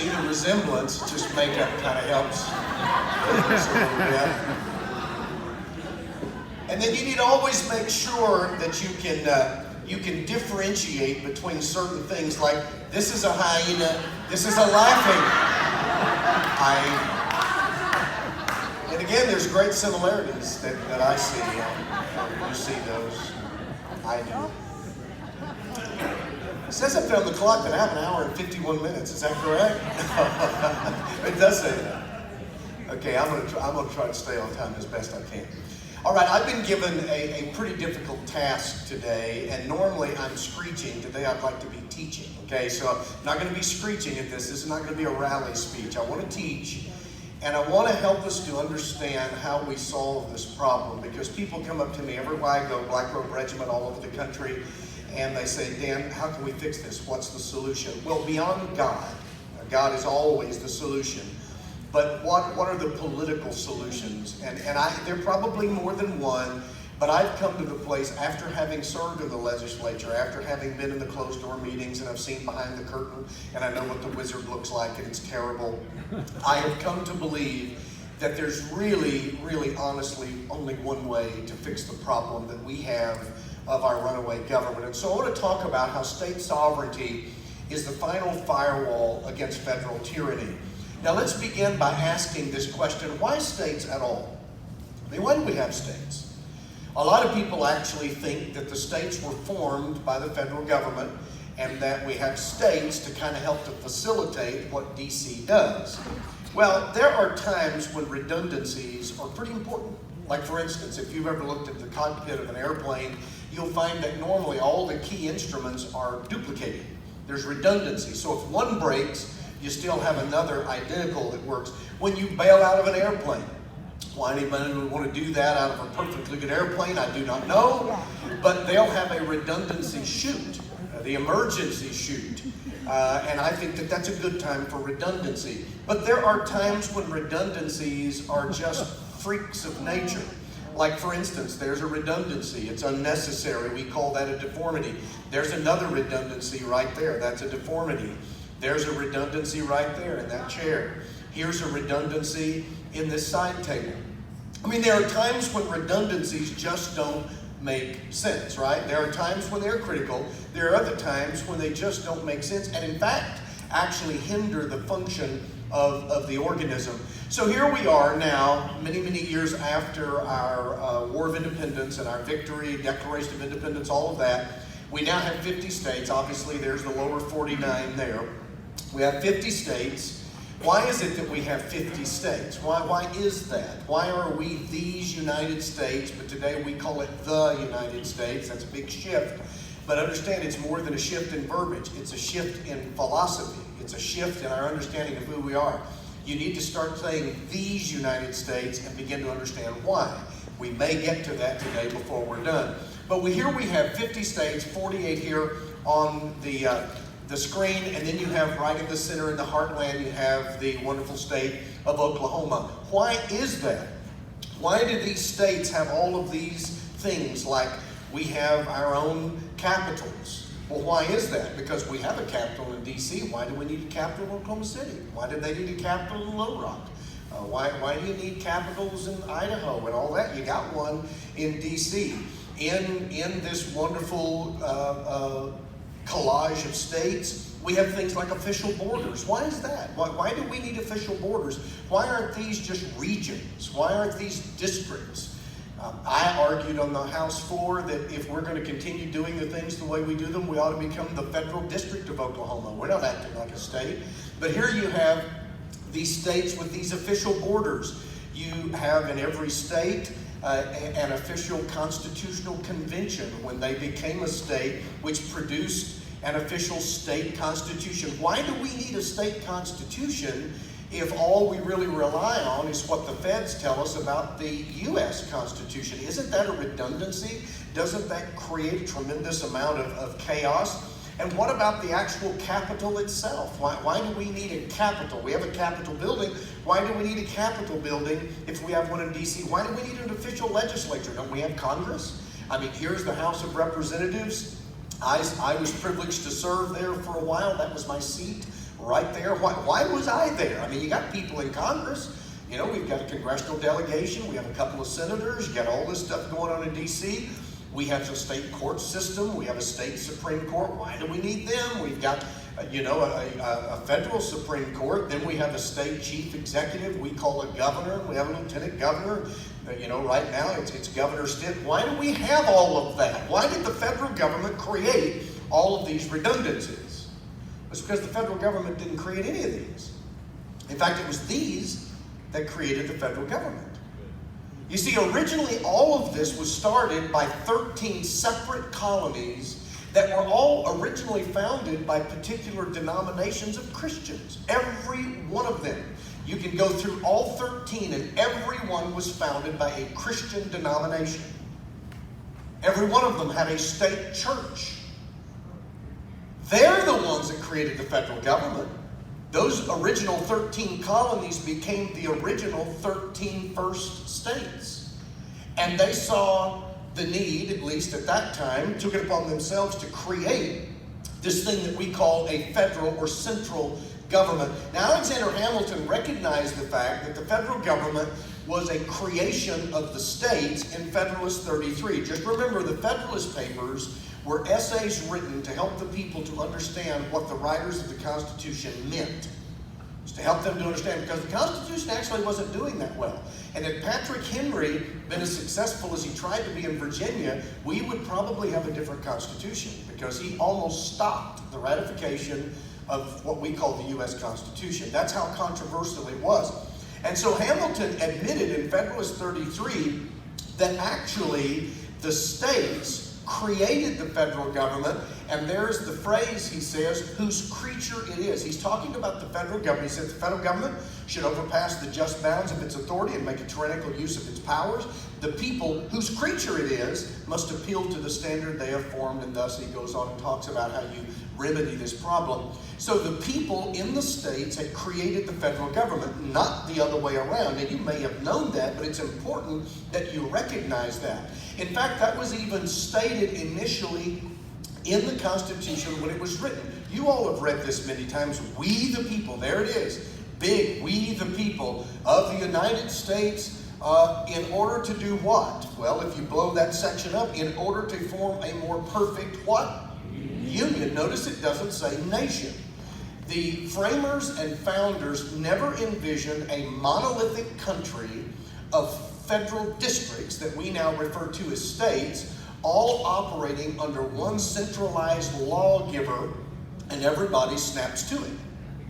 see the resemblance, just makeup kind of helps. A little bit. And then you need to always make sure that you can differentiate between certain things, like this is a hyena, this is a laughing hyena. And again, there's great similarities that I see. You see those. I do. It says up there on the clock that I have an hour and 51 minutes. Is that correct? It does say that. Okay, I'm gonna try to stay on time as best I can. All right, I've been given a pretty difficult task today, and normally I'm screeching. Today I'd like to be teaching. Okay, so I'm not going to be screeching at this. This is not going to be a rally speech. I want to teach. And I want to help us to understand how we solve this problem, because people come up to me everywhere I go, Black Robe Regiment all over the country, and they say, Dan, how can we fix this? What's the solution? Well, beyond God, God is always the solution, but what are the political solutions? And there are probably more than one, but I've come to the place, after having served in the legislature, after having been in the closed door meetings, and I've seen behind the curtain, and I know what the wizard looks like, and it's terrible. I have come to believe that there's really, really, honestly, only one way to fix the problem that we have of our runaway government. And so I want to talk about how state sovereignty is the final firewall against federal tyranny. Now let's begin by asking this question: why states at all? I mean, why do we have states? A lot of people actually think that the states were formed by the federal government and that we have states to kind of help to facilitate what DC does. Well, there are times when redundancies are pretty important. Like, for instance, if you've ever looked at the cockpit of an airplane, you'll find that normally all the key instruments are duplicated. There's redundancy. So if one breaks, you still have another identical that works. When you bail out of an airplane, why anybody would want to do that out of a perfectly good airplane, I do not know. But they'll have a redundancy chute, the emergency chute. And I think that that's a good time for redundancy. But there are times when redundancies are just freaks of nature. Like, for instance, there's a redundancy. It's unnecessary. We call that a deformity. There's another redundancy right there. That's a deformity. There's a redundancy right there in that chair. Here's a redundancy in this side table. I mean, there are times when redundancies just don't make sense, right? There are times when they're critical. There are other times when they just don't make sense, and in fact, actually hinder the function of the organism. So here we are now, many, many years after our War of Independence and our victory, Declaration of Independence, all of that. We now have 50 states. Obviously, there's the lower 49 there. We have 50 states. Why is it that we have 50 states? Why is that? Why are we these United States, but today we call it the United States? That's a big shift. But understand, it's more than a shift in verbiage. It's a shift in philosophy. It's a shift in our understanding of who we are. You need to start saying these United States and begin to understand why. We may get to that today before we're done. But here we have 50 states, 48 here on the screen, and then you have right in the center in the heartland, you have the wonderful state of Oklahoma. Why is that? Why do these states have all of these things, like we have our own capitals? Well, why is that? Because we have a capital in DC. Why do we need a capital in Oklahoma City? Why do they need a capital in Little Rock? Why do you need capitals in Idaho and all that? You got one in DC. In this wonderful collage of states, we have things like official borders. Why is that? Why do we need official borders? Why aren't these just regions? Why aren't these districts? I argued on the House floor that if we're going to continue doing the things the way we do them, we ought to become the federal district of Oklahoma. We're not acting like a state. But here you have these states with these official borders. You have in every state an official constitutional convention when they became a state, which produced an official state constitution. Why do we need a state constitution if all we really rely on is what the feds tell us about the U.S. Constitution? Isn't that a redundancy? Doesn't that create a tremendous amount of chaos? And what about the actual Capitol itself? Why do we need a Capitol? We have a Capitol building. Why do we need a Capitol building if we have one in D.C.? Why do we need an official legislature? Don't we have Congress? I mean, here's the House of Representatives. I was privileged to serve there for a while. That was my seat right there. Why was I there? I mean, you got people in Congress. You know, we've got a congressional delegation. We have a couple of senators. You got all this stuff going on in D.C. We have a state court system. We have a state Supreme Court. Why do we need them? We've got, a federal Supreme Court. Then we have a state chief executive. We call a governor. We have a lieutenant governor. Right now it's Governor Stitt. Why do we have all of that? Why did the federal government create all of these redundancies? It's because the federal government didn't create any of these. In fact, it was these that created the federal government. You see, originally all of this was started by 13 separate colonies that were all originally founded by particular denominations of Christians. Every one of them. You can go through all 13 and every one was founded by a Christian denomination. Every one of them had a state church. They're the ones that created the federal government. Those original 13 colonies became the original 13 first states. And they saw the need, at least at that time, took it upon themselves to create this thing that we call a federal or central government. Now, Alexander Hamilton recognized the fact that the federal government was a creation of the states in Federalist 33. Just remember, the Federalist Papers were essays written to help the people to understand what the writers of the Constitution meant. It's to help them to understand, because the Constitution actually wasn't doing that well. And had Patrick Henry been as successful as he tried to be in Virginia, we would probably have a different Constitution, because he almost stopped the ratification of what we call the U.S. Constitution. That's how controversial it was. And so Hamilton admitted in Federalist 33 that actually the states created the federal government, and there's the phrase, he says, whose creature it is. He's talking about the federal government. He says the federal government should overpass the just bounds of its authority and make a tyrannical use of its powers. The people whose creature it is must appeal to the standard they have formed, and thus he goes on and talks about how you remedy this problem. So the people in the states had created the federal government, not the other way around. And you may have known that, but it's important that you recognize that. In fact, that was even stated initially in the Constitution when it was written. You all have read this many times. We the people, there it is. Big, we the people of the United States, in order to do what? Well, if you blow that section up, in order to form a more perfect what? Union. Notice it doesn't say nation. The framers and founders never envisioned a monolithic country of federal districts that we now refer to as states, all operating under one centralized lawgiver, and everybody snaps to it.